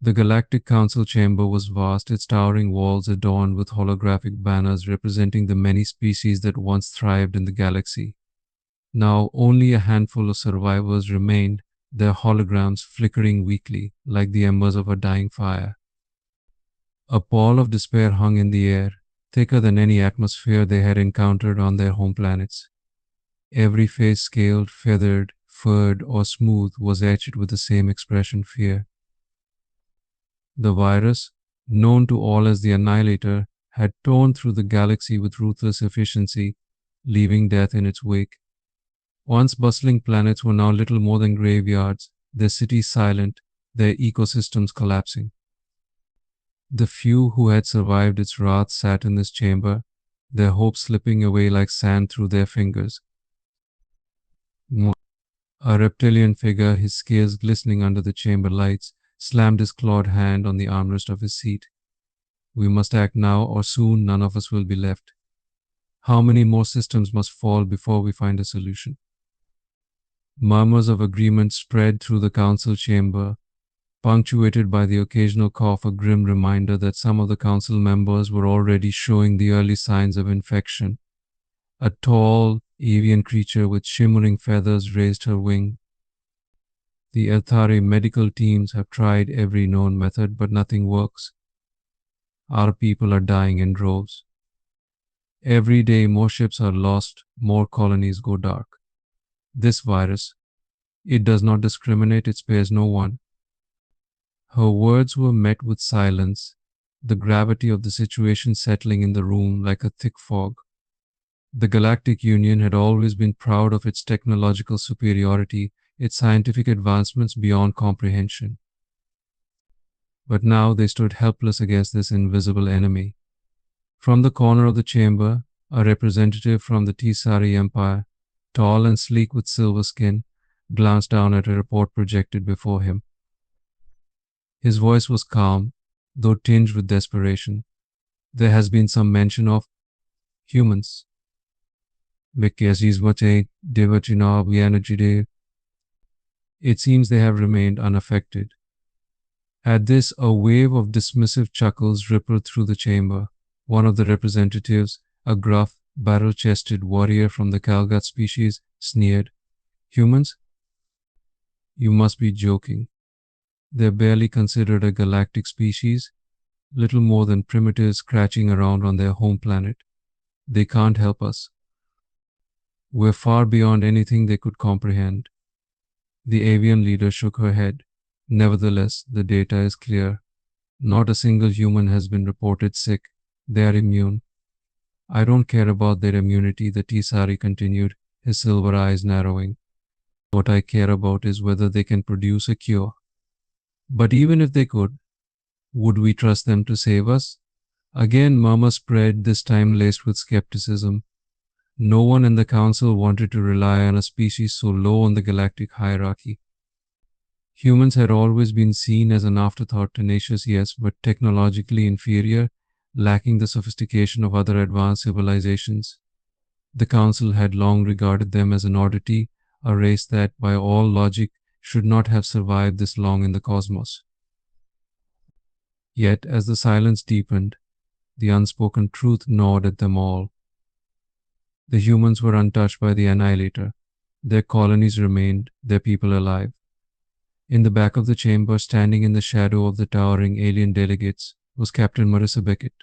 The Galactic Council chamber was vast, its towering walls adorned with holographic banners representing the many species that once thrived in the galaxy. Now only a handful of survivors remained, their holograms flickering weakly like the embers of a dying fire. A pall of despair hung in the air, thicker than any atmosphere they had encountered on their home planets. Every face, scaled, feathered, furred, or smooth, was etched with the same expression: fear. The virus, known to all as the Annihilator, had torn through the galaxy with ruthless efficiency, leaving death in its wake. Once bustling planets were now little more than graveyards, their cities silent, their ecosystems collapsing. The few who had survived its wrath sat in this chamber, their hopes slipping away like sand through their fingers. A reptilian figure, his scales glistening under the chamber lights, slammed his clawed hand on the armrest of his seat. We must act now, or soon none of us will be left. How many more systems must fall before we find a solution? Murmurs of agreement spread through the council chamber, punctuated by the occasional cough, a grim reminder that some of the council members were already showing the early signs of infection. A tall, avian creature with shimmering feathers raised her wing. The Elthari medical teams have tried every known method, but nothing works. Our people are dying in droves. Every day more ships are lost, more colonies go dark. This virus, it does not discriminate, it spares no one. Her words were met with silence, the gravity of the situation settling in the room like a thick fog. The Galactic Union had always been proud of its technological superiority, its scientific advancements beyond comprehension. But now they stood helpless against this invisible enemy. From the corner of the chamber, a representative from the Tisari Empire, tall and sleek with silver skin, glanced down at a report projected before him. His voice was calm, though tinged with desperation. There has been some mention of humans. It seems they have remained unaffected. At this, a wave of dismissive chuckles rippled through the chamber. One of the representatives, a gruff, barrel-chested warrior from the Kalgat species, sneered. Humans? You must be joking. They're barely considered a galactic species, little more than primitives scratching around on their home planet. They can't help us. We're far beyond anything they could comprehend. The avian leader shook her head. Nevertheless, the data is clear. Not a single human has been reported sick. They are immune. I don't care about their immunity, the Tisari continued, his silver eyes narrowing. What I care about is whether they can produce a cure. But even if they could, would we trust them to save us? Again, murmurs spread, this time laced with skepticism. No one in the council wanted to rely on a species so low on the galactic hierarchy. Humans had always been seen as an afterthought, tenacious, yes, but technologically inferior, lacking the sophistication of other advanced civilizations. The council had long regarded them as an oddity, a race that, by all logic, should not have survived this long in the cosmos. Yet, as the silence deepened, the unspoken truth gnawed at them all. The humans were untouched by the Annihilator. Their colonies remained, their people alive. In the back of the chamber, standing in the shadow of the towering alien delegates, was Captain Marissa Beckett.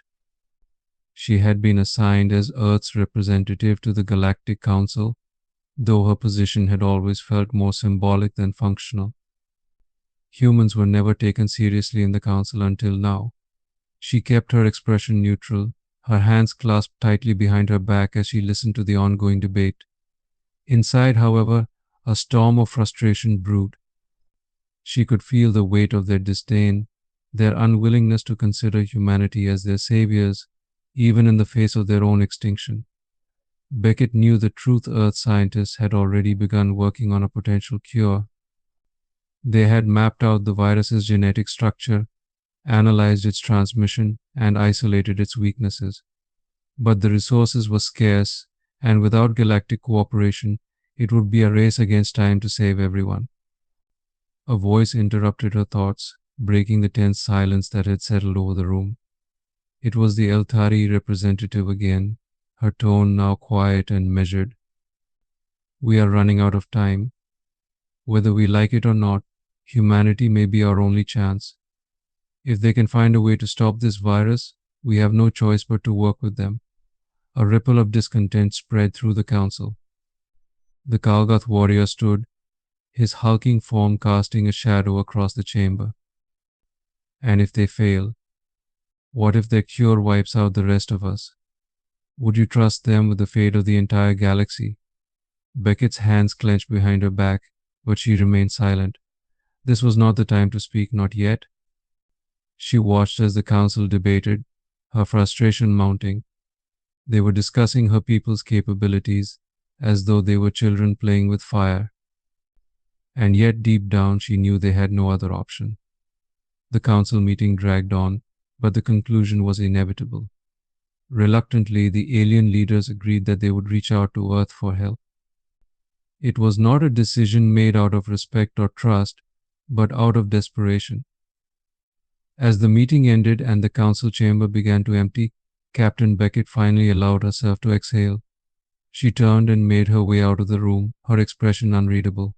She had been assigned as Earth's representative to the Galactic Council, though her position had always felt more symbolic than functional. Humans were never taken seriously in the Council until now. She kept her expression neutral, her hands clasped tightly behind her back as she listened to the ongoing debate. Inside, however, a storm of frustration brewed. She could feel the weight of their disdain, their unwillingness to consider humanity as their saviors, even in the face of their own extinction. Beckett knew the truth. Earth scientists had already begun working on a potential cure. They had mapped out the virus's genetic structure, analyzed its transmission, and isolated its weaknesses. But the resources were scarce, and without galactic cooperation, it would be a race against time to save everyone. A voice interrupted her thoughts, breaking the tense silence that had settled over the room. It was the Eltari representative again, her tone now quiet and measured. We are running out of time. Whether we like it or not, humanity may be our only chance. If they can find a way to stop this virus, we have no choice but to work with them. A ripple of discontent spread through the council. The Kalgath warrior stood, his hulking form casting a shadow across the chamber. And if they fail, what if their cure wipes out the rest of us? Would you trust them with the fate of the entire galaxy? Beckett's hands clenched behind her back, but she remained silent. This was not the time to speak, not yet. She watched as the council debated, her frustration mounting. They were discussing her people's capabilities as though they were children playing with fire. And yet deep down she knew they had no other option. The council meeting dragged on, but the conclusion was inevitable. Reluctantly, the alien leaders agreed that they would reach out to Earth for help. It was not a decision made out of respect or trust, but out of desperation. As the meeting ended and the council chamber began to empty, Captain Beckett finally allowed herself to exhale. She turned and made her way out of the room, her expression unreadable.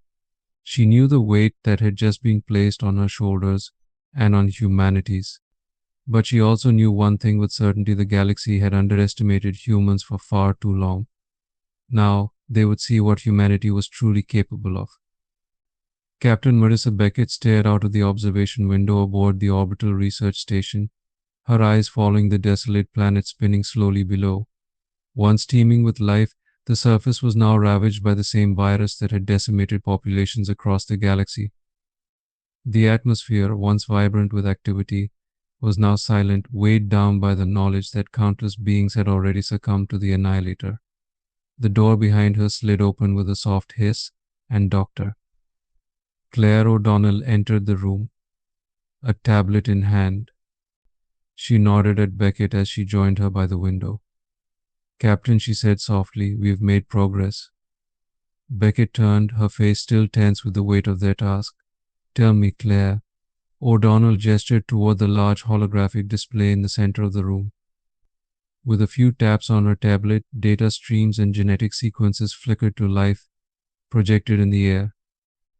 She knew the weight that had just been placed on her shoulders and on humanity's. But she also knew one thing with certainty: the galaxy had underestimated humans for far too long. Now, they would see what humanity was truly capable of. Captain Marissa Beckett stared out of the observation window aboard the orbital research station, her eyes following the desolate planet spinning slowly below. Once teeming with life, the surface was now ravaged by the same virus that had decimated populations across the galaxy. The atmosphere, once vibrant with activity, was now silent, weighed down by the knowledge that countless beings had already succumbed to the Annihilator. The door behind her slid open with a soft hiss, and Dr. Claire O'Donnell entered the room, a tablet in hand. She nodded at Beckett as she joined her by the window. "Captain," she said softly, "we've made progress." Beckett turned, her face still tense with the weight of their task. "Tell me, Claire." O'Donnell gestured toward the large holographic display in the center of the room. With a few taps on her tablet, data streams and genetic sequences flickered to life, projected in the air.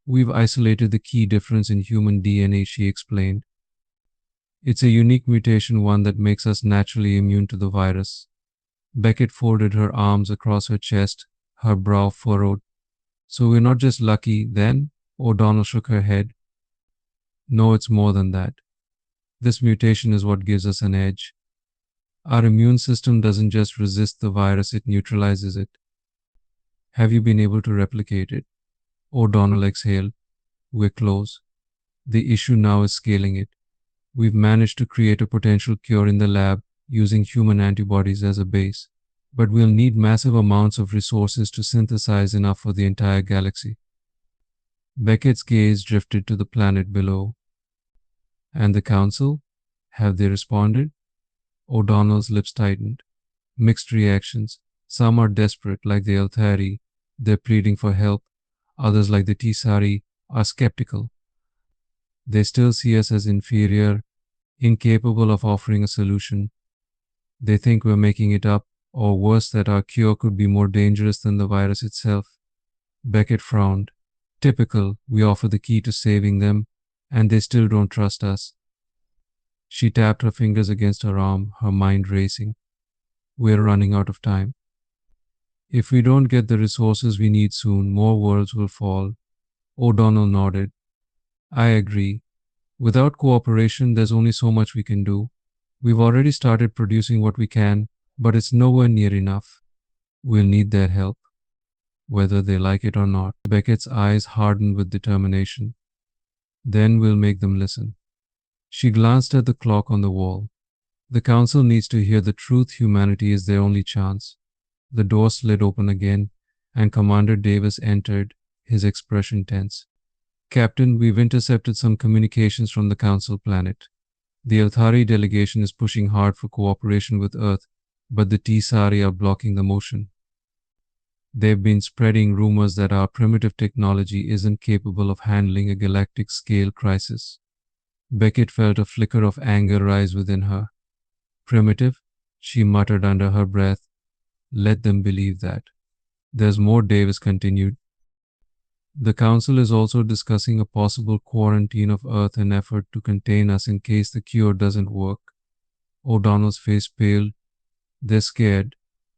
"We've isolated the key difference in human DNA," she explained. "It's a unique mutation, one that makes us naturally immune to the virus." Beckett folded her arms across her chest, her brow furrowed. "So we're not just lucky, then?" O'Donnell shook her head. "No, it's more than that. This mutation is what gives us an edge. Our immune system doesn't just resist the virus, it neutralizes it." "Have you been able to replicate it?" O'Donnell exhaled. "We're close. The issue now is scaling it. We've managed to create a potential cure in the lab using human antibodies as a base, but we'll need massive amounts of resources to synthesize enough for the entire galaxy." Beckett's gaze drifted to the planet below. "And the council? Have they responded?" O'Donnell's lips tightened. "Mixed reactions. Some are desperate, like the Elthari. They're pleading for help. Others, like the Tisari, are skeptical. They still see us as inferior, incapable of offering a solution. They think we're making it up, or worse, that our cure could be more dangerous than the virus itself." Beckett frowned. "Typical. We offer the key to saving them, and they still don't trust us." She tapped her fingers against her arm, her mind racing. "We're running out of time. If we don't get the resources we need soon, more worlds will fall." O'Donnell nodded. "I agree. Without cooperation, there's only so much we can do. We've already started producing what we can, but it's nowhere near enough. We'll need their help, whether they like it or not." Beckett's eyes hardened with determination. "Then we'll make them listen." She glanced at the clock on the wall. "The council needs to hear the truth. Humanity is their only chance." The door slid open again, and Commander Davis entered, his expression tense. "Captain, we've intercepted some communications from the council planet. The Elthari delegation is pushing hard for cooperation with Earth, but the Tisari are blocking the motion. They've been spreading rumors that our primitive technology isn't capable of handling a galactic-scale crisis." Beckett felt a flicker of anger rise within her. Primitive, she muttered under her breath. Let them believe that. There's more, Davis continued. The Council is also discussing a possible quarantine of Earth in effort to contain us in case the cure doesn't work. O'Donnell's face paled. They're scared.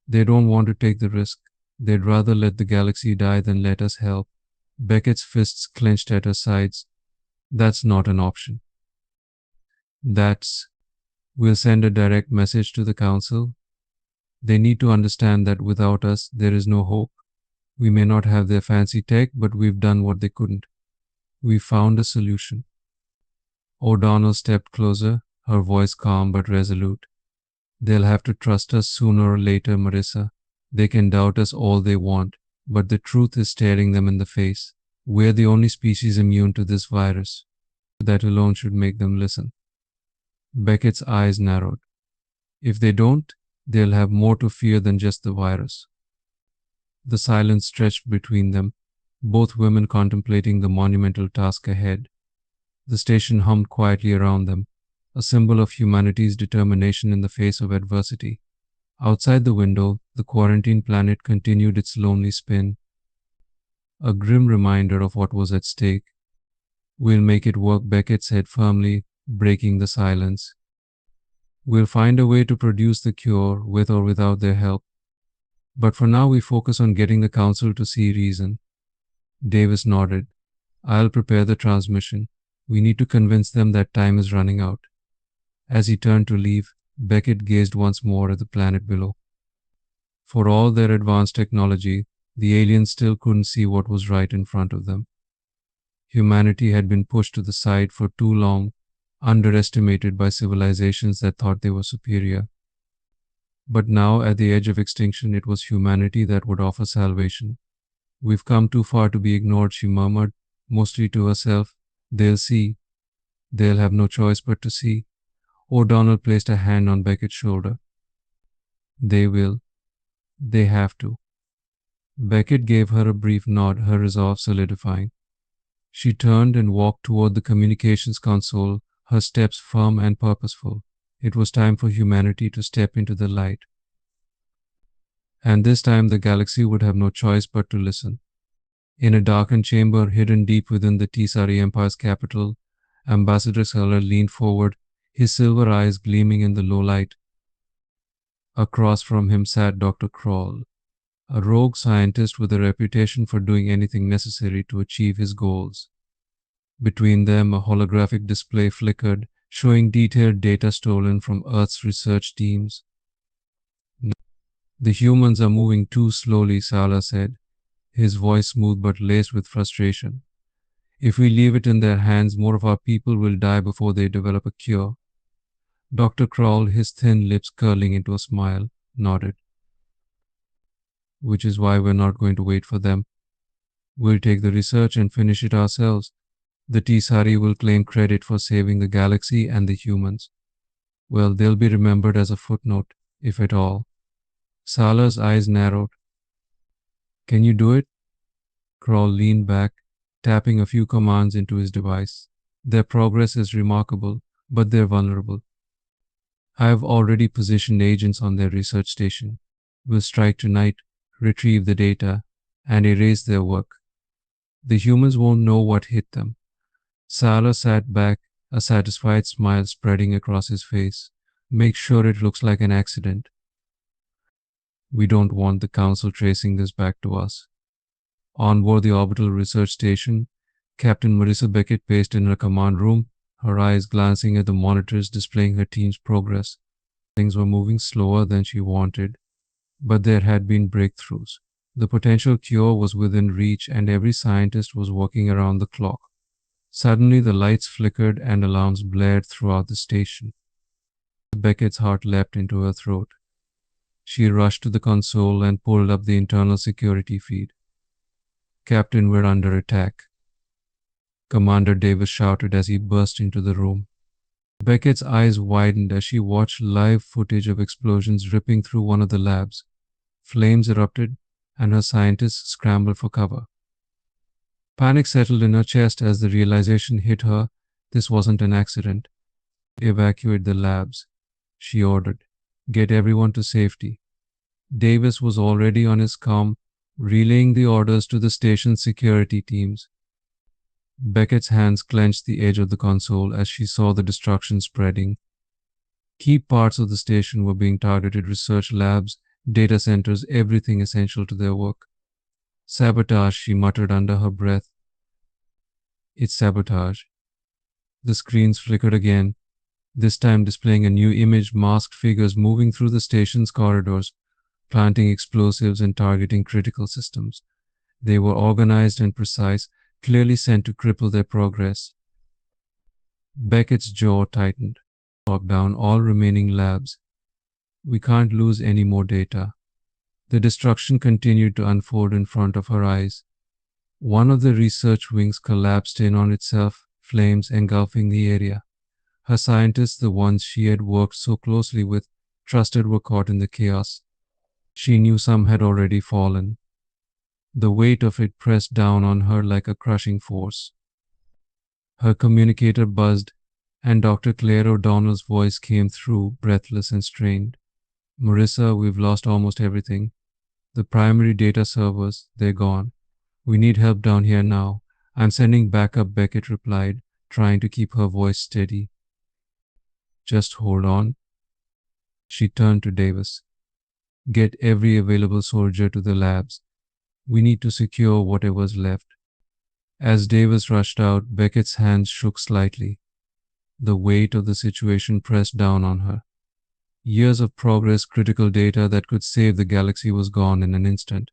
They don't want to take the risk. They'd rather let the galaxy die than let us help. Beckett's fists clenched at her sides. That's not an option. That's. We'll send a direct message to the Council. They need to understand that without us, there is no hope. We may not have their fancy tech, but we've done what they couldn't. We found a solution. O'Donnell stepped closer, her voice calm but resolute. They'll have to trust us sooner or later, Marissa. They can doubt us all they want, but the truth is staring them in the face. We're the only species immune to this virus. That alone should make them listen. Beckett's eyes narrowed. If they don't, they'll have more to fear than just the virus. The silence stretched between them, both women contemplating the monumental task ahead. The station hummed quietly around them, a symbol of humanity's determination in the face of adversity. Outside the window, the quarantine planet continued its lonely spin, a grim reminder of what was at stake. We'll make it work, Beckett said firmly, breaking the silence. We'll find a way to produce the cure with or without their help. But for now, we focus on getting the Council to see reason. Davis nodded. I'll prepare the transmission. We need to convince them that time is running out. As he turned to leave, Beckett gazed once more at the planet below. For all their advanced technology, the aliens still couldn't see what was right in front of them. Humanity had been pushed to the side for too long, underestimated by civilizations that thought they were superior. But now, at the edge of extinction, it was humanity that would offer salvation. We've come too far to be ignored, she murmured, mostly to herself. They'll see. They'll have no choice but to see. O'Donnell placed a hand on Beckett's shoulder. They will. They have to. Beckett gave her a brief nod, her resolve solidifying. She turned and walked toward the communications console, her steps firm and purposeful. It was time for humanity to step into the light. And this time the galaxy would have no choice but to listen. In a darkened chamber hidden deep within the Tisari Empire's capital, Ambassador Seller leaned forward, his silver eyes gleaming in the low light. Across from him sat Dr. Kroll, a rogue scientist with a reputation for doing anything necessary to achieve his goals. Between them, a holographic display flickered, showing detailed data stolen from Earth's research teams. The humans are moving too slowly, Sala said, his voice smooth but laced with frustration. If we leave it in their hands, more of our people will die before they develop a cure. Dr. Kroll, his thin lips curling into a smile, nodded. Which is why we're not going to wait for them. We'll take the research and finish it ourselves. The Tisari will claim credit for saving the galaxy and the humans. Well, they'll be remembered as a footnote, if at all. Sala's eyes narrowed. Can you do it? Kroll leaned back, tapping a few commands into his device. Their progress is remarkable, but they're vulnerable. I have already positioned agents on their research station. We'll strike tonight, retrieve the data, and erase their work. The humans won't know what hit them. Sala sat back, a satisfied smile spreading across his face. Make sure it looks like an accident. We don't want the Council tracing this back to us. On board the orbital research station, Captain Marissa Beckett paced in her command room, her eyes glancing at the monitors displaying her team's progress. Things were moving slower than she wanted, but there had been breakthroughs. The potential cure was within reach and every scientist was working around the clock. Suddenly the lights flickered and alarms blared throughout the station. Beckett's heart leapt into her throat. She rushed to the console and pulled up the internal security feed. Captain, we're under attack, Commander Davis shouted as he burst into the room. Beckett's eyes widened as she watched live footage of explosions ripping through one of the labs. Flames erupted, and her scientists scrambled for cover. Panic settled in her chest as the realization hit her This wasn't an accident. Evacuate the labs, she ordered. Get everyone to safety. Davis was already on his comm, relaying the orders to the station's security teams. Beckett's hands clenched the edge of the console as she saw the destruction spreading. Key parts of the station were being targeted: research labs, data centers, everything essential to their work. Sabotage, she muttered under her breath. It's sabotage. The screens flickered again, this time displaying a new image: masked figures moving through the station's corridors, planting explosives and targeting critical systems. They were organized and precise, clearly sent to cripple their progress. Beckett's jaw tightened. Lock down all remaining labs. We can't lose any more data. The destruction continued to unfold in front of her eyes. One of the research wings collapsed in on itself, flames engulfing the area. Her scientists, the ones she had worked so closely with, trusted, were caught in the chaos. She knew some had already fallen. The weight of it pressed down on her like a crushing force. Her communicator buzzed, and Dr. Claire O'Donnell's voice came through, breathless and strained. Marissa, we've lost almost everything. The primary data servers, they're gone. We need help down here now. I'm sending backup, Beckett replied, trying to keep her voice steady. Just hold on. She turned to Davis. Get every available soldier to the labs. We need to secure whatever's left. As Davis rushed out, Beckett's hands shook slightly. The weight of the situation pressed down on her. Years of progress, critical data that could save the galaxy was gone in an instant.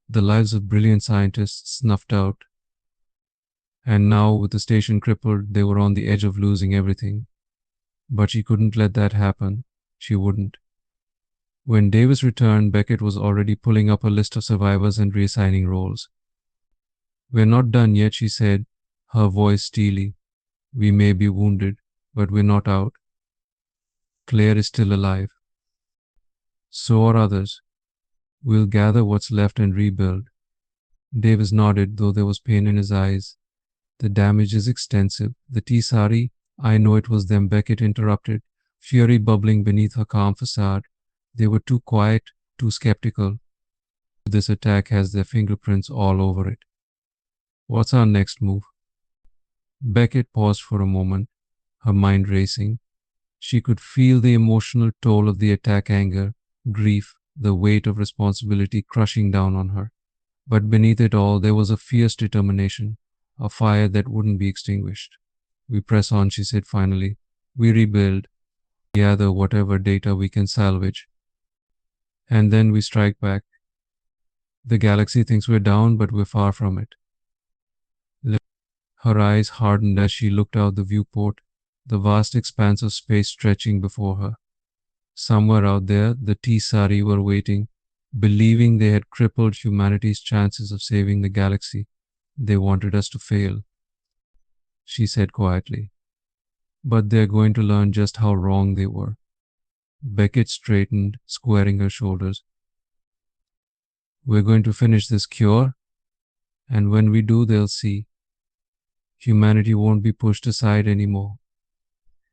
The lives of brilliant scientists snuffed out. And now, with the station crippled, they were on the edge of losing everything. But she couldn't let that happen. She wouldn't. When Davis returned, Beckett was already pulling up a list of survivors and reassigning roles. We're not done yet, she said, her voice steely. We may be wounded, but we're not out. Claire is still alive. So are others. We'll gather what's left and rebuild. Davis nodded, though there was pain in his eyes. The damage is extensive. The T-Sari, I know it was them, Beckett interrupted, fury bubbling beneath her calm facade. They were too quiet, too skeptical. This attack has their fingerprints all over it. What's our next move? Beckett paused for a moment, her mind racing. She could feel the emotional toll of the attack: anger, grief, the weight of responsibility crushing down on her. But beneath it all, there was a fierce determination, a fire that wouldn't be extinguished. We press on, she said finally. We rebuild, gather whatever data we can salvage. And then we strike back. The galaxy thinks we're down, but we're far from it. Her eyes hardened as she looked out the viewport, the vast expanse of space stretching before her. Somewhere out there, the T-Sari were waiting, believing they had crippled humanity's chances of saving the galaxy. They wanted us to fail, she said quietly. But they're going to learn just how wrong they were. Beckett straightened, squaring her shoulders. We're going to finish this cure, and when we do, they'll see. Humanity won't be pushed aside anymore.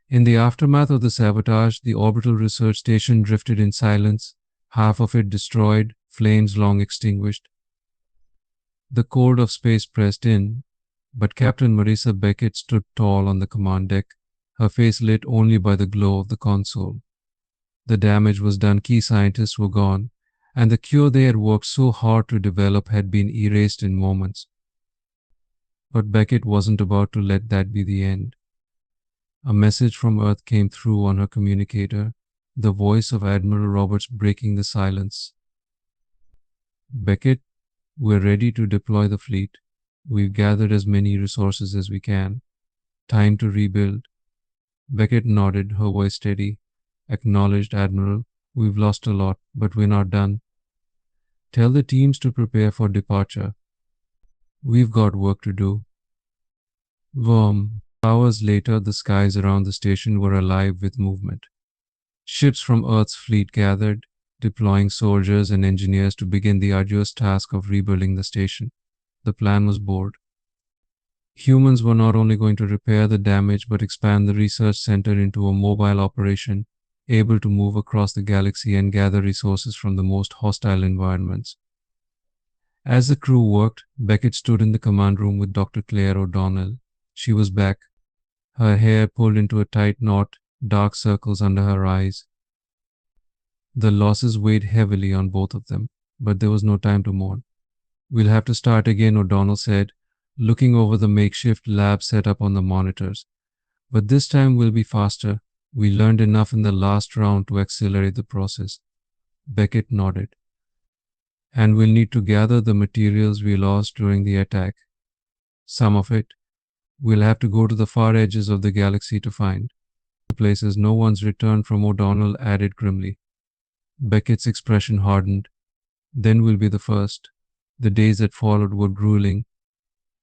In the aftermath of the sabotage, the orbital research station drifted in silence, half of it destroyed, flames long extinguished. The cold of space pressed in, but Captain Marissa Beckett stood tall on the command deck, her face lit only by the glow of the console. The damage was done, key scientists were gone, and the cure they had worked so hard to develop had been erased in moments. But Beckett wasn't about to let that be the end. A message from Earth came through on her communicator, the voice of Admiral Roberts breaking the silence. Beckett, we're ready to deploy the fleet. We've gathered as many resources as we can. Time to rebuild. Beckett nodded, her voice steady. Acknowledged, Admiral. We've lost a lot, but we're not done. Tell the teams to prepare for departure. We've got work to do. Hours later, the skies around the station were alive with movement. Ships from Earth's fleet gathered, deploying soldiers and engineers to begin the arduous task of rebuilding the station. The plan was bold. Humans were not only going to repair the damage but expand the research center into a mobile operation, able to move across the galaxy and gather resources from the most hostile environments. As the crew worked, Beckett stood in the command room with Dr. Claire O'Donnell. She was back, her hair pulled into a tight knot, dark circles under her eyes. The losses weighed heavily on both of them, but there was no time to mourn. We'll have to start again, O'Donnell said, looking over the makeshift lab set up on the monitors. But this time we'll be faster. We learned enough in the last round to accelerate the process. Beckett nodded. And we'll need to gather the materials we lost during the attack. Some of it, we'll have to go to the far edges of the galaxy to find. Places no one's returned from, O'Donnell added grimly. Beckett's expression hardened. Then we'll be the first. The days that followed were grueling.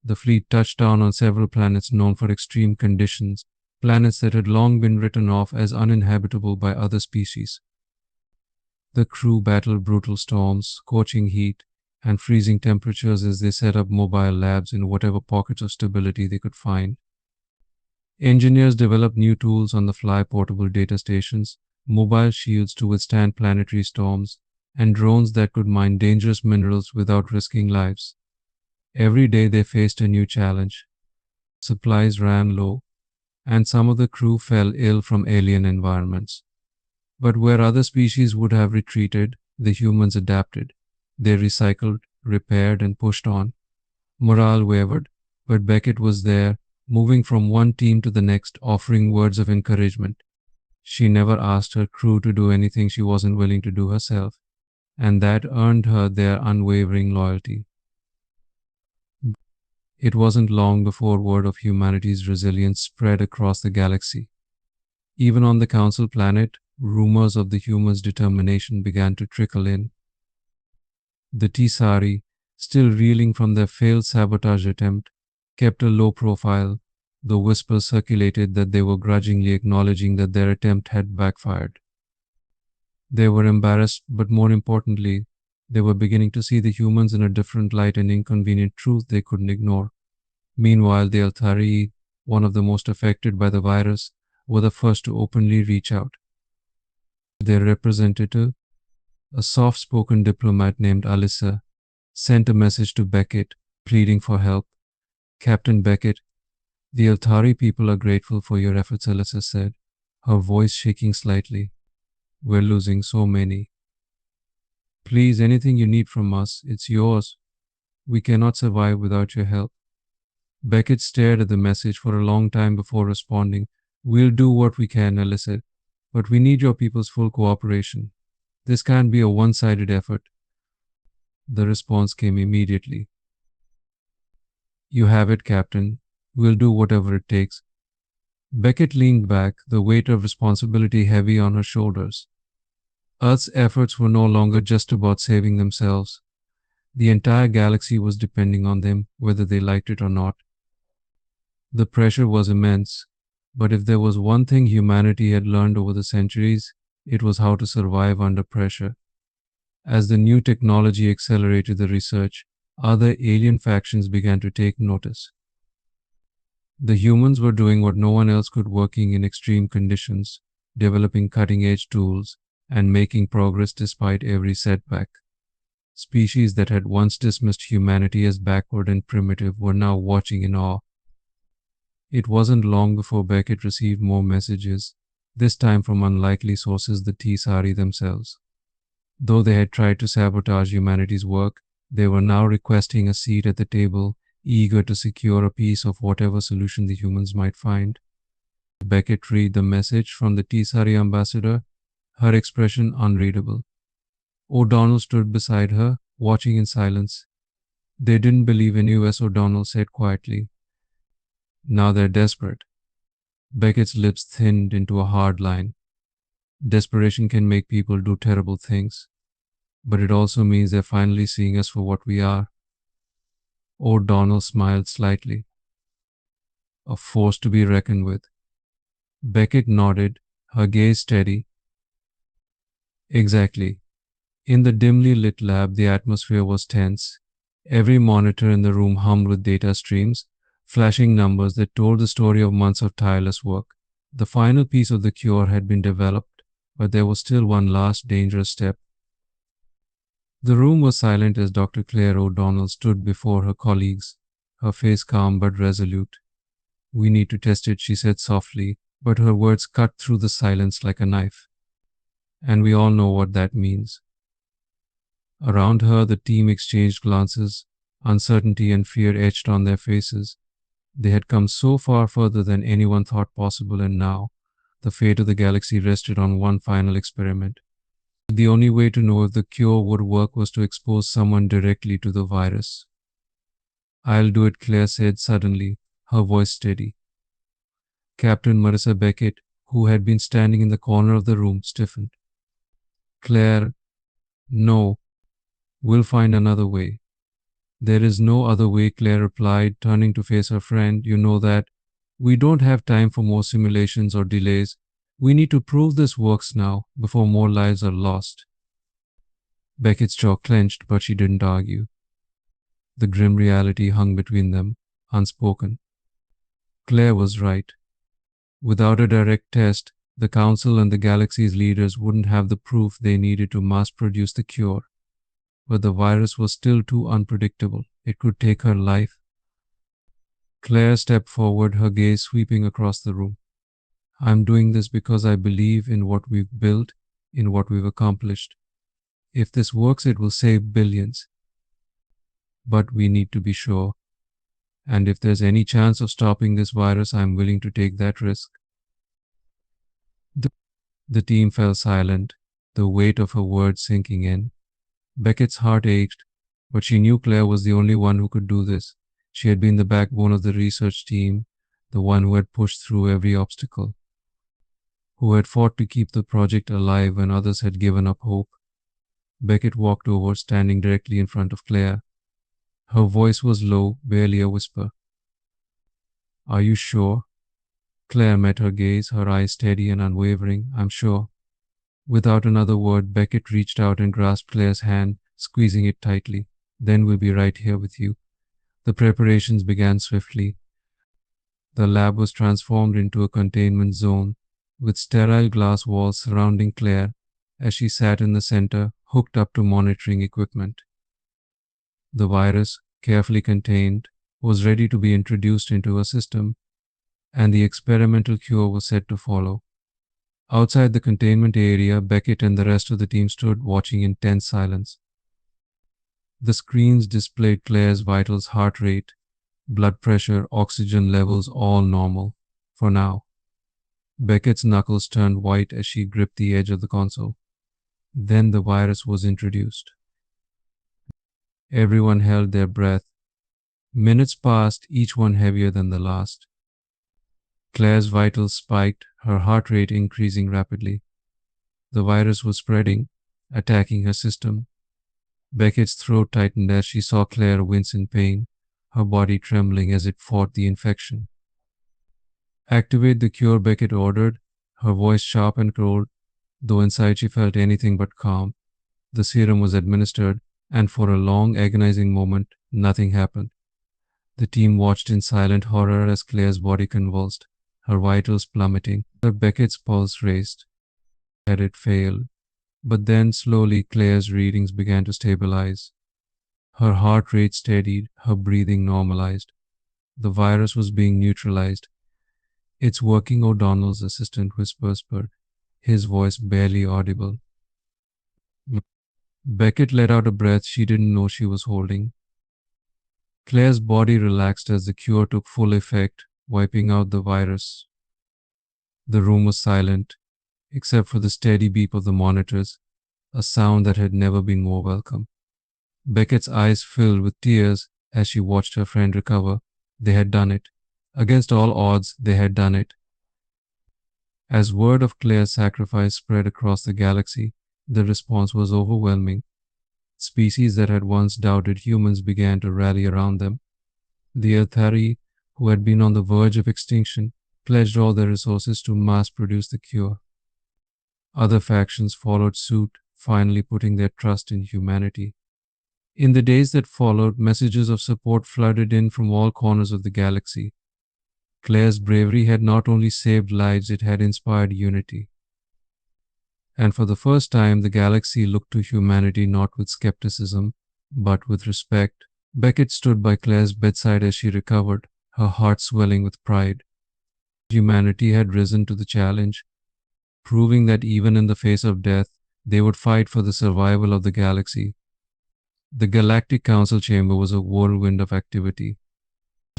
The fleet touched down on several planets known for extreme conditions, planets that had long been written off as uninhabitable by other species. The crew battled brutal storms, scorching heat, and freezing temperatures as they set up mobile labs in whatever pockets of stability they could find. Engineers developed new tools on the fly, portable data stations, mobile shields to withstand planetary storms, and drones that could mine dangerous minerals without risking lives. Every day they faced a new challenge. Supplies ran low, and some of the crew fell ill from alien environments. But where other species would have retreated, the humans adapted. They recycled, repaired, and pushed on. Morale wavered, but Beckett was there, moving from one team to the next, offering words of encouragement. She never asked her crew to do anything she wasn't willing to do herself, and that earned her their unwavering loyalty. It wasn't long before word of humanity's resilience spread across the galaxy. Even on the Council planet, rumors of the humans' determination began to trickle in. The Tisari, still reeling from their failed sabotage attempt, kept a low profile, though whispers circulated that they were grudgingly acknowledging that their attempt had backfired. They were embarrassed, but more importantly, they were beginning to see the humans in a different light, an inconvenient truth they couldn't ignore. Meanwhile, the Altari, one of the most affected by the virus, were the first to openly reach out. Their representative, a soft-spoken diplomat named Alyssa, sent a message to Beckett, pleading for help. Captain Beckett, the Altari people are grateful for your efforts, Alyssa said, her voice shaking slightly. We're losing so many. Please, anything you need from us, it's yours. We cannot survive without your help. Beckett stared at the message for a long time before responding. We'll do what we can, Alyssa said, but we need your people's full cooperation. This can't be a one-sided effort. The response came immediately. You have it, Captain. We'll do whatever it takes. Beckett leaned back, the weight of responsibility heavy on her shoulders. Earth's efforts were no longer just about saving themselves. The entire galaxy was depending on them, whether they liked it or not. The pressure was immense, but if there was one thing humanity had learned over the centuries, it was how to survive under pressure. As the new technology accelerated the research, other alien factions began to take notice. The humans were doing what no one else could, working in extreme conditions, developing cutting-edge tools, and making progress despite every setback. Species that had once dismissed humanity as backward and primitive were now watching in awe. It wasn't long before Beckett received more messages, this time from unlikely sources, the Tisari themselves. Though they had tried to sabotage humanity's work, they were now requesting a seat at the table, eager to secure a piece of whatever solution the humans might find. Beckett read the message from the Tisari ambassador, her expression unreadable. O'Donnell stood beside her, watching in silence. They didn't believe in US, O'Donnell said quietly. Now they're desperate. Beckett's lips thinned into a hard line. Desperation can make people do terrible things, but it also means they're finally seeing us for what we are. O'Donnell smiled slightly. A force to be reckoned with. Beckett nodded, her gaze steady. Exactly. In the dimly lit lab, the atmosphere was tense. Every monitor in the room hummed with data streams, flashing numbers that told the story of months of tireless work. The final piece of the cure had been developed, but there was still one last dangerous step. The room was silent as Dr. Claire O'Donnell stood before her colleagues, her face calm but resolute. "We need to test it," she said softly, but her words cut through the silence like a knife. And we all know what that means. Around her, the team exchanged glances, uncertainty and fear etched on their faces. They had come so far further than anyone thought possible, and now, the fate of the galaxy rested on one final experiment. The only way to know if the cure would work was to expose someone directly to the virus. "I'll do it," Claire said suddenly, her voice steady. Captain Marissa Beckett, who had been standing in the corner of the room, stiffened. "Claire, no. We'll find another way." "There is no other way," Claire replied, turning to face her friend. "You know that. We don't have time for more simulations or delays. We need to prove this works now, before more lives are lost." Beckett's jaw clenched, but she didn't argue. The grim reality hung between them, unspoken. Claire was right. Without a direct test, the Council and the galaxy's leaders wouldn't have the proof they needed to mass-produce the cure. But the virus was still too unpredictable. It could take her life. Claire stepped forward, her gaze sweeping across the room. "I'm doing this because I believe in what we've built, in what we've accomplished. If this works, it will save billions. But we need to be sure. And if there's any chance of stopping this virus, I'm willing to take that risk." The team fell silent, the weight of her words sinking in. Beckett's heart ached, but she knew Claire was the only one who could do this. She had been the backbone of the research team, the one who had pushed through every obstacle, who had fought to keep the project alive when others had given up hope. Beckett walked over, standing directly in front of Claire. Her voice was low, barely a whisper. "Are you sure?" Claire met her gaze, her eyes steady and unwavering. "I'm sure." Without another word, Beckett reached out and grasped Claire's hand, squeezing it tightly. "Then we'll be right here with you." The preparations began swiftly. The lab was transformed into a containment zone, with sterile glass walls surrounding Claire as she sat in the center, hooked up to monitoring equipment. The virus, carefully contained, was ready to be introduced into her system, and the experimental cure was set to follow. Outside the containment area, Beckett and the rest of the team stood watching in tense silence. The screens displayed Claire's vitals, heart rate, blood pressure, oxygen levels, all normal, for now. Beckett's knuckles turned white as she gripped the edge of the console. Then the virus was introduced. Everyone held their breath. Minutes passed, each one heavier than the last. Claire's vitals spiked, her heart rate increasing rapidly. The virus was spreading, attacking her system. Beckett's throat tightened as she saw Claire wince in pain, her body trembling as it fought the infection. "Activate the cure," Beckett ordered, her voice sharp and cold, though inside she felt anything but calm. The serum was administered, and for a long, agonizing moment, nothing happened. The team watched in silent horror as Claire's body convulsed, her vitals plummeting. Beckett's pulse raced. Had it failed? But then, slowly, Claire's readings began to stabilize. Her heart rate steadied, her breathing normalized. The virus was being neutralized. "It's working," O'Donnell's assistant whispered, his voice barely audible. Beckett let out a breath she didn't know she was holding. Claire's body relaxed as the cure took full effect, wiping out the virus. The room was silent, except for the steady beep of the monitors, a sound that had never been more welcome. Beckett's eyes filled with tears as she watched her friend recover. They had done it. Against all odds, they had done it. As word of Claire's sacrifice spread across the galaxy, the response was overwhelming. Species that had once doubted humans began to rally around them. The Earthari, who had been on the verge of extinction, pledged all their resources to mass-produce the cure. Other factions followed suit, finally putting their trust in humanity. In the days that followed, messages of support flooded in from all corners of the galaxy. Claire's bravery had not only saved lives, it had inspired unity. And for the first time, the galaxy looked to humanity not with skepticism, but with respect. Beckett stood by Claire's bedside as she recovered, her heart swelling with pride. Humanity had risen to the challenge, proving that even in the face of death, they would fight for the survival of the galaxy. The Galactic Council chamber was a whirlwind of activity.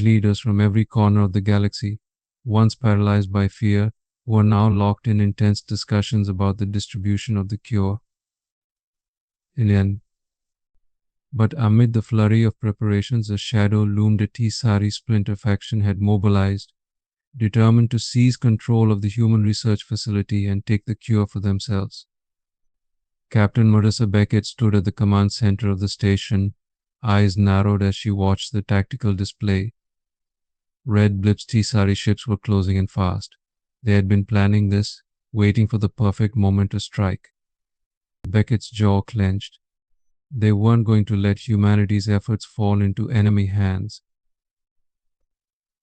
Leaders from every corner of the galaxy, once paralyzed by fear, were now locked in intense discussions about the distribution of the cure. But amid the flurry of preparations, a shadow loomed. A Tisari splinter faction had mobilized, determined to seize control of the human research facility and take the cure for themselves. Captain Marissa Beckett stood at the command center of the station, eyes narrowed as she watched the tactical display. Red Blip's Tisari ships were closing in fast. They had been planning this, waiting for the perfect moment to strike. Beckett's jaw clenched. They weren't going to let humanity's efforts fall into enemy hands.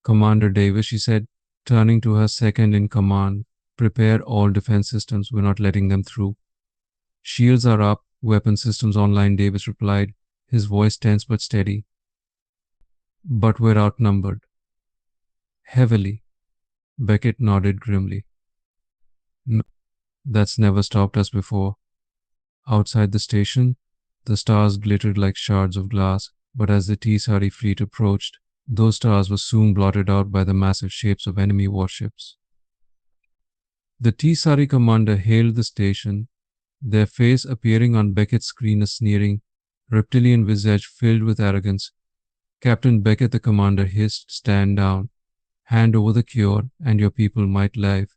Commander Davis, she said, turning to her second in command, prepare all defense systems. We're not letting them through. Shields are up, weapon systems online, Davis replied, his voice tense but steady. But we're outnumbered. Heavily. Beckett nodded grimly. No, that's never stopped us before. Outside the station, the stars glittered like shards of glass, but as the Tisari fleet approached, those stars were soon blotted out by the massive shapes of enemy warships. The Tisari commander hailed the station, their face appearing on Beckett's screen, a sneering, reptilian visage filled with arrogance. Captain Beckett, the commander, hissed, stand down. Hand over the cure, and your people might live.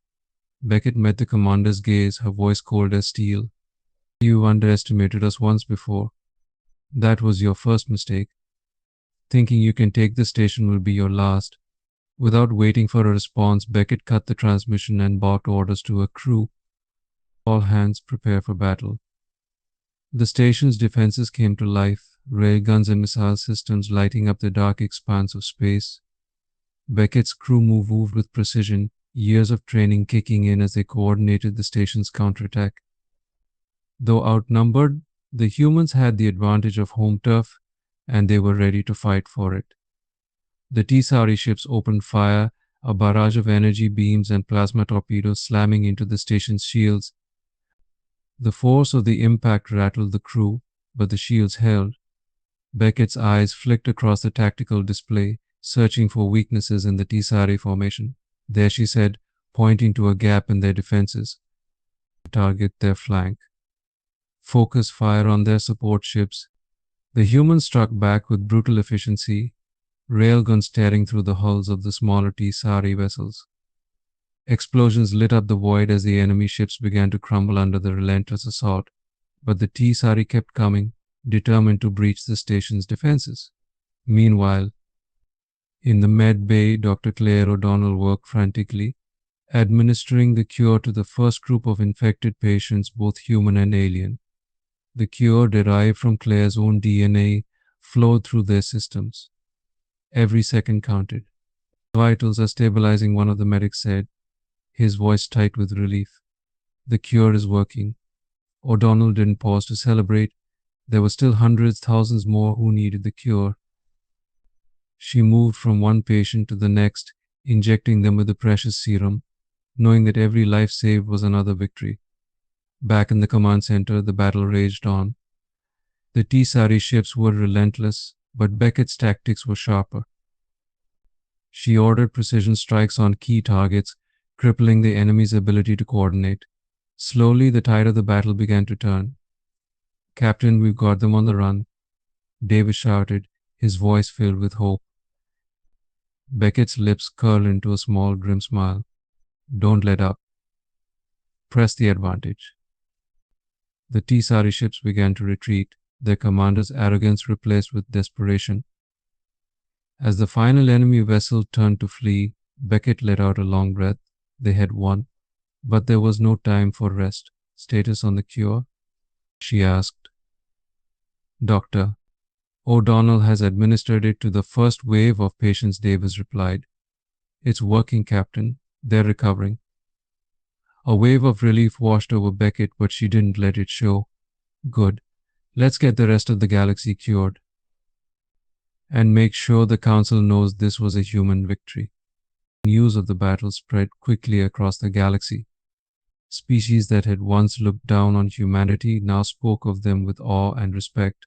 Beckett met the commander's gaze, her voice cold as steel. You underestimated us once before. That was your first mistake. Thinking you can take the station will be your last. Without waiting for a response, Beckett cut the transmission and barked orders to her crew. All hands prepare for battle. The station's defenses came to life, railguns and missile systems lighting up the dark expanse of space. Beckett's crew moved with precision, years of training kicking in as they coordinated the station's counterattack. Though outnumbered, the humans had the advantage of home turf, and they were ready to fight for it. The Tisari ships opened fire, a barrage of energy beams and plasma torpedoes slamming into the station's shields. The force of the impact rattled the crew, but the shields held. Beckett's eyes flicked across the tactical display, searching for weaknesses in the Tisari formation. There, she said, pointing to a gap in their defenses. Target their flank. Focus fire on their support ships. The humans struck back with brutal efficiency, railguns tearing through the hulls of the smaller Tisari vessels. Explosions lit up the void as the enemy ships began to crumble under the relentless assault, but the Tisari kept coming, determined to breach the station's defenses. Meanwhile, in the med bay, Dr. Claire O'Donnell worked frantically, administering the cure to the first group of infected patients, both human and alien. The cure, derived from Claire's own DNA, flowed through their systems. Every second counted. Vitals are stabilizing, one of the medics said, his voice tight with relief. The cure is working. O'Donnell didn't pause to celebrate. There were still hundreds, thousands more who needed the cure. She moved from one patient to the next, injecting them with the precious serum, knowing that every life saved was another victory. Back in the command center, the battle raged on. The Tisari ships were relentless, but Beckett's tactics were sharper. She ordered precision strikes on key targets, crippling the enemy's ability to coordinate. Slowly, the tide of the battle began to turn. Captain, we've got them on the run, Davis shouted, his voice filled with hope. Beckett's lips curled into a small, grim smile. Don't let up. Press the advantage. The Tisari ships began to retreat, their commander's arrogance replaced with desperation. As the final enemy vessel turned to flee, Beckett let out a long breath. They had won, but there was no time for rest. Status on the cure? She asked. Doctor, O'Donnell has administered it to the first wave of patients, Davis replied. It's working, Captain. They're recovering. A wave of relief washed over Beckett, but she didn't let it show. Good. Let's get the rest of the galaxy cured. And make sure the Council knows this was a human victory. News of the battle spread quickly across the galaxy. Species that had once looked down on humanity now spoke of them with awe and respect.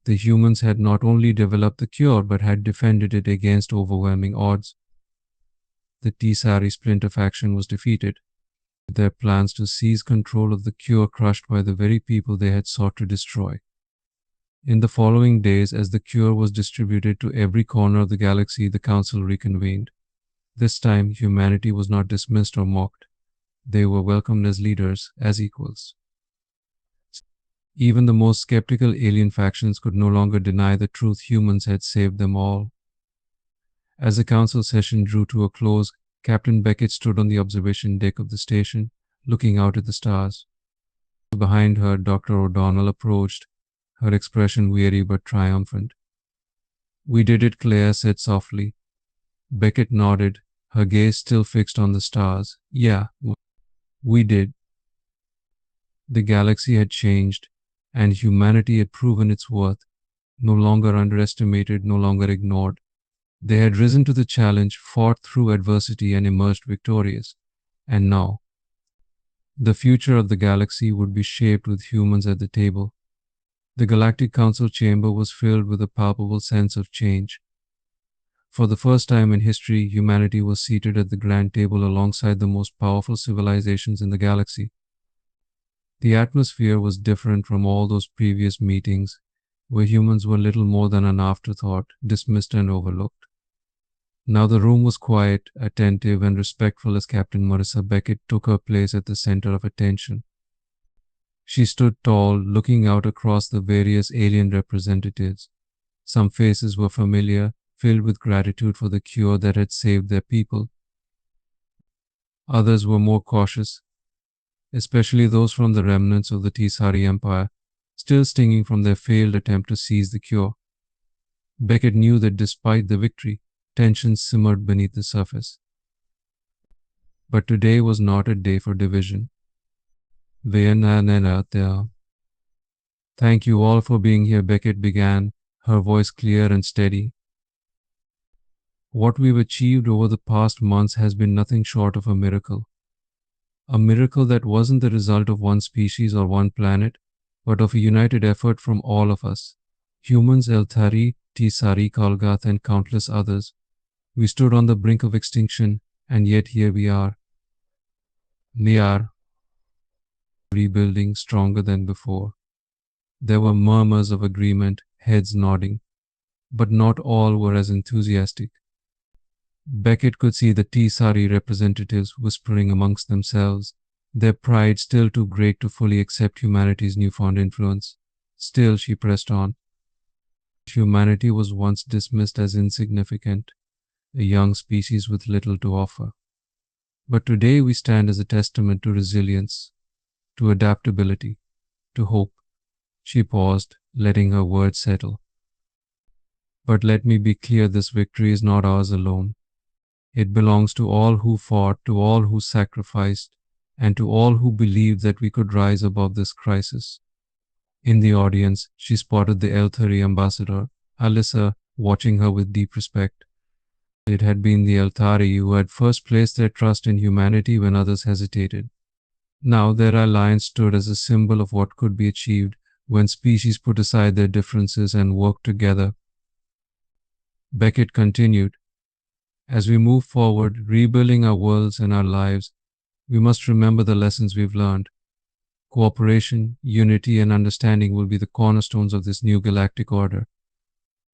The humans had not only developed the cure but had defended it against overwhelming odds. The Tisari splinter faction was defeated, their plans to seize control of the cure crushed by the very people they had sought to destroy. In the following days, as the cure was distributed to every corner of the galaxy, the Council reconvened. This time, humanity was not dismissed or mocked. They were welcomed as leaders, as equals. Even the most skeptical alien factions could no longer deny the truth: humans had saved them all. As the council session drew to a close, Captain Beckett stood on the observation deck of the station, looking out at the stars. Behind her, Dr. O'Donnell approached, her expression weary but triumphant. "We did it," Claire said softly. Beckett nodded, her gaze still fixed on the stars. "Yeah, we did." The galaxy had changed, and humanity had proven its worth, no longer underestimated, no longer ignored. They had risen to the challenge, fought through adversity, and emerged victorious. And now, the future of the galaxy would be shaped with humans at the table. The Galactic Council chamber was filled with a palpable sense of change. For the first time in history, humanity was seated at the grand table alongside the most powerful civilizations in the galaxy. The atmosphere was different from all those previous meetings, where humans were little more than an afterthought, dismissed and overlooked. Now the room was quiet, attentive, and respectful as Captain Marissa Beckett took her place at the center of attention. She stood tall, looking out across the various alien representatives. Some faces were familiar, filled with gratitude for the cure that had saved their people. Others were more cautious, especially those from the remnants of the Tisari Empire, still stinging from their failed attempt to seize the cure. Beckett knew that despite the victory, tensions simmered beneath the surface. But today was not a day for division. "Thank you all for being here," Beckett began, her voice clear and steady. "What we've achieved over the past months has been nothing short of a miracle. A miracle that wasn't the result of one species or one planet, but of a united effort from all of us. Humans, Elthari, Tisari, Kalgath, and countless others. We stood on the brink of extinction, and yet here we are. We are rebuilding stronger than before." There were murmurs of agreement, heads nodding, but not all were as enthusiastic. Beckett could see the Tisari representatives whispering amongst themselves, their pride still too great to fully accept humanity's newfound influence. Still, she pressed on. Humanity was once dismissed as insignificant, a young species with little to offer. But today we stand as a testament to resilience, to adaptability, to hope. She paused, letting her words settle. "But let me be clear, this victory is not ours alone. It belongs to all who fought, to all who sacrificed, and to all who believed that we could rise above this crisis." In the audience, she spotted the Elthari ambassador, Alyssa, watching her with deep respect. It had been the Elthari who had first placed their trust in humanity when others hesitated. Now their alliance stood as a symbol of what could be achieved when species put aside their differences and worked together. Beckett continued, "As we move forward, rebuilding our worlds and our lives, we must remember the lessons we've learned. Cooperation, unity, and understanding will be the cornerstones of this new galactic order.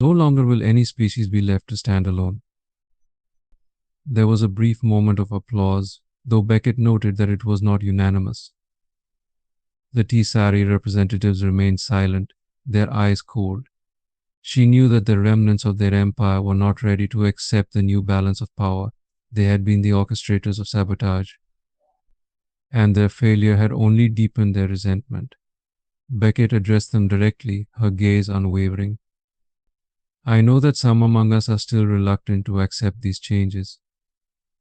No longer will any species be left to stand alone." There was a brief moment of applause, though Beckett noted that it was not unanimous. The Tisari representatives remained silent, their eyes cold. She knew that the remnants of their empire were not ready to accept the new balance of power. They had been the orchestrators of sabotage, and their failure had only deepened their resentment. Beckett addressed them directly, her gaze unwavering. I know that some among us are still reluctant to accept these changes.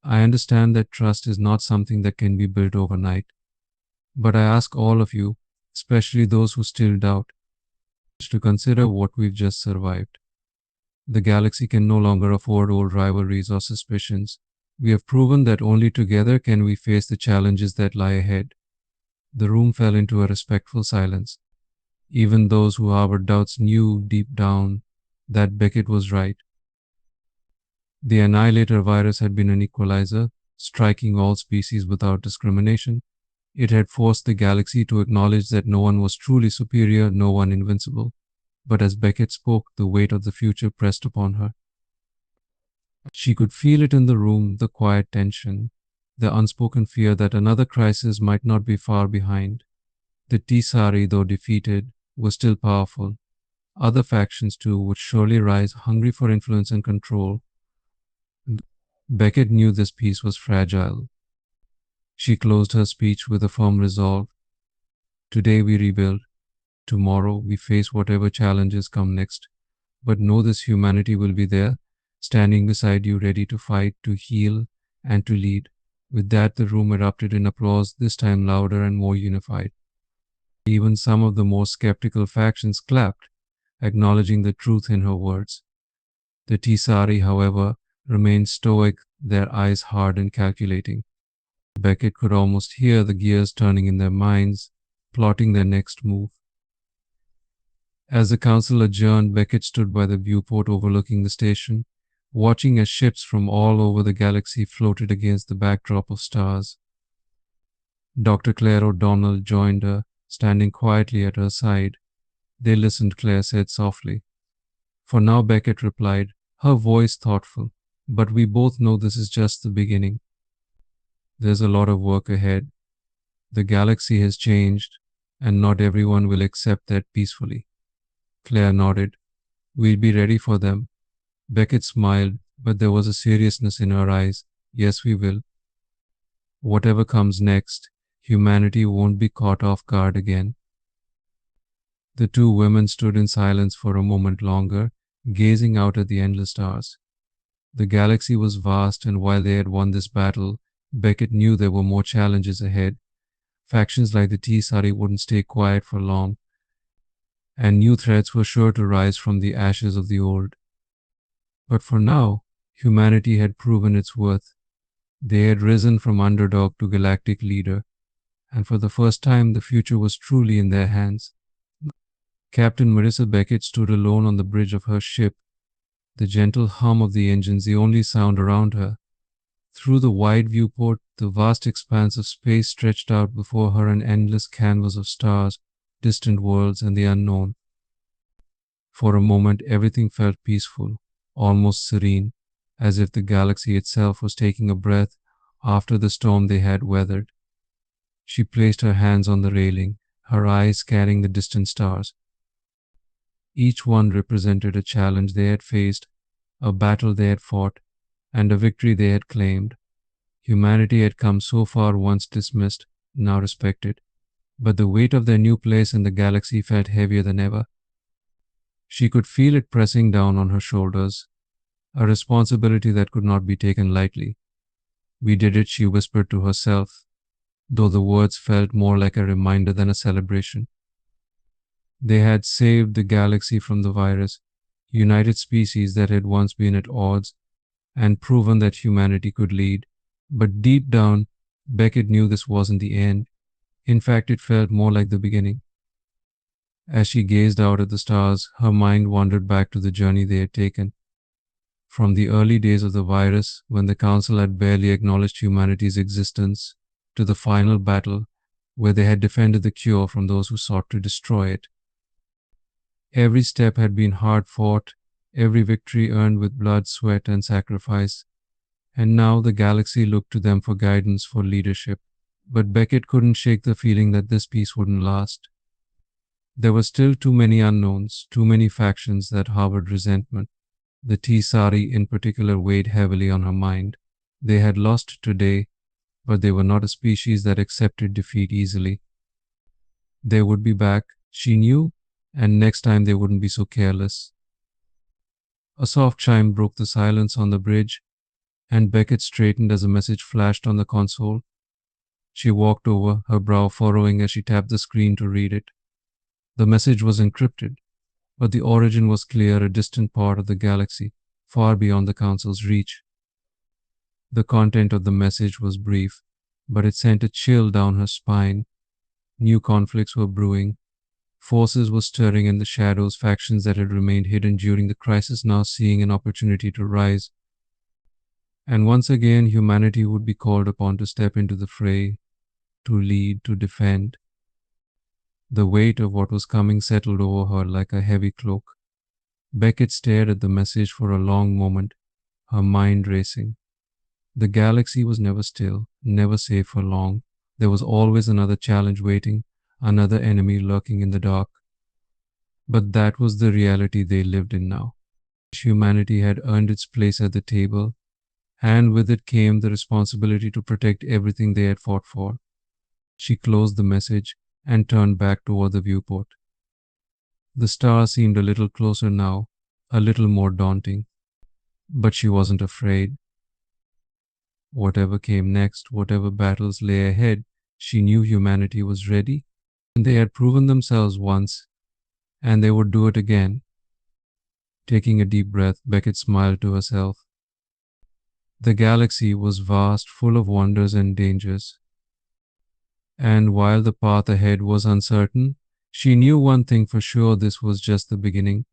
I understand that trust is not something that can be built overnight. But I ask all of you, especially those who still doubt, to consider what we've just survived. The galaxy can no longer afford old rivalries or suspicions. We have proven that only together can we face the challenges that lie ahead. The room fell into a respectful silence. Even those who harbored doubts knew deep down that Beckett was right. The Annihilator virus had been an equalizer, striking all species without discrimination. It had forced the galaxy to acknowledge that no one was truly superior, no one invincible. But as Beckett spoke, the weight of the future pressed upon her. She could feel it in the room, the quiet tension, the unspoken fear that another crisis might not be far behind. The Tisari, though defeated, was still powerful. Other factions, too, would surely rise, hungry for influence and control. Beckett knew this peace was fragile. She closed her speech with a firm resolve. Today we rebuild. Tomorrow we face whatever challenges come next. But know this: humanity will be there, standing beside you, ready to fight, to heal, and to lead. With that, the room erupted in applause, this time louder and more unified. Even some of the more skeptical factions clapped, acknowledging the truth in her words. The Tisari, however, remained stoic, their eyes hard and calculating. Beckett could almost hear the gears turning in their minds, plotting their next move. As the council adjourned, Beckett stood by the viewport overlooking the station, watching as ships from all over the galaxy floated against the backdrop of stars. Dr. Claire O'Donnell joined her, standing quietly at her side. They listened, Claire said softly. For now, Beckett replied, her voice thoughtful. But we both know this is just the beginning. There's a lot of work ahead. The galaxy has changed, and not everyone will accept that peacefully. Claire nodded. We'll be ready for them. Beckett smiled, but there was a seriousness in her eyes. Yes, we will. Whatever comes next, humanity won't be caught off guard again. The two women stood in silence for a moment longer, gazing out at the endless stars. The galaxy was vast, and while they had won this battle, Beckett knew there were more challenges ahead. Factions like the Tisari wouldn't stay quiet for long, and new threats were sure to rise from the ashes of the old. But for now, humanity had proven its worth. They had risen from underdog to galactic leader, and for the first time the future was truly in their hands. Captain Marissa Beckett stood alone on the bridge of her ship, the gentle hum of the engines the only sound around her. Through the wide viewport, the vast expanse of space stretched out before her, an endless canvas of stars, distant worlds, and the unknown. For a moment, everything felt peaceful, almost serene, as if the galaxy itself was taking a breath after the storm they had weathered. She placed her hands on the railing, her eyes scanning the distant stars. Each one represented a challenge they had faced, a battle they had fought, and a victory they had claimed. Humanity had come so far, once dismissed, now respected, but the weight of their new place in the galaxy felt heavier than ever. She could feel it pressing down on her shoulders, a responsibility that could not be taken lightly. We did it, she whispered to herself, though the words felt more like a reminder than a celebration. They had saved the galaxy from the virus, united species that had once been at odds, and proven that humanity could lead. But deep down, Beckett knew this wasn't the end. In fact, it felt more like the beginning. As she gazed out at the stars, her mind wandered back to the journey they had taken. From the early days of the virus, when the Council had barely acknowledged humanity's existence, to the final battle, where they had defended the cure from those who sought to destroy it. Every step had been hard fought, every victory earned with blood, sweat, and sacrifice. And now the galaxy looked to them for guidance, for leadership. But Beckett couldn't shake the feeling that this peace wouldn't last. There were still too many unknowns, too many factions that harbored resentment. The Tisari in particular weighed heavily on her mind. They had lost today, but they were not a species that accepted defeat easily. They would be back, she knew, and next time they wouldn't be so careless. A soft chime broke the silence on the bridge, and Beckett straightened as a message flashed on the console. She walked over, her brow furrowing as she tapped the screen to read it. The message was encrypted, but the origin was clear, a distant part of the galaxy, far beyond the Council's reach. The content of the message was brief, but it sent a chill down her spine. New conflicts were brewing. Forces were stirring in the shadows, factions that had remained hidden during the crisis now seeing an opportunity to rise. And once again, humanity would be called upon to step into the fray, to lead, to defend. The weight of what was coming settled over her like a heavy cloak. Beckett stared at the message for a long moment, her mind racing. The galaxy was never still, never safe for long. There was always another challenge waiting, another enemy lurking in the dark. But that was the reality they lived in now. Humanity had earned its place at the table, and with it came the responsibility to protect everything they had fought for. She closed the message and turned back toward the viewport. The star seemed a little closer now, a little more daunting. But she wasn't afraid. Whatever came next, whatever battles lay ahead, she knew humanity was ready. And they had proven themselves once, and they would do it again. Taking a deep breath, Beckett smiled to herself. The galaxy was vast, full of wonders and dangers. And while the path ahead was uncertain, she knew one thing for sure: this was just the beginning.